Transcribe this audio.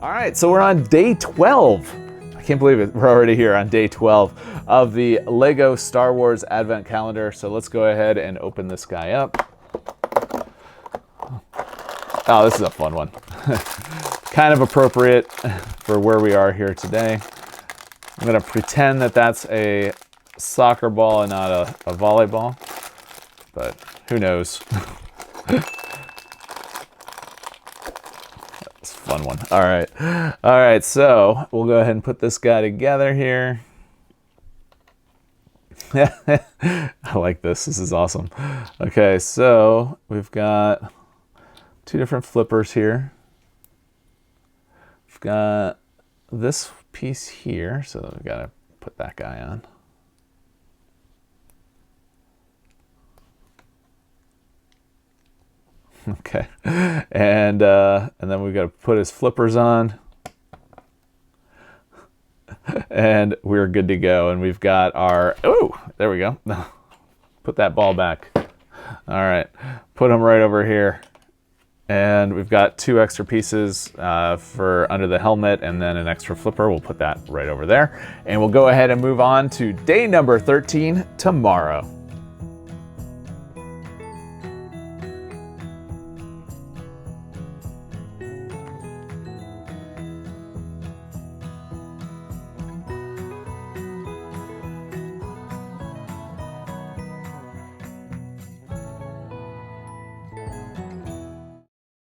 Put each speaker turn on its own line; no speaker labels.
All right, so we're on day 12. I can't believe it. We're already here on day 12 of the Lego Star Wars Advent Calendar. So let's go ahead and open this guy up. Oh, this is a fun one. Kind of appropriate for where we are here today. I'm gonna pretend that that's a soccer ball and not a volleyball, but who knows? It's a fun one. All right, so we'll go ahead and put this guy together here. I like this. This is awesome. Okay, so we've got two different flippers here. We've got this piece here, so we've got to put that guy on. Okay, and then we've got to put his flippers on, and we're good to go. And we've got our, oh, there we go. Put that ball back. All right, put him right over here. And we've got two extra pieces for under the helmet and then an extra flipper. We'll put that right over there. And we'll go ahead and move on to day number 13 tomorrow.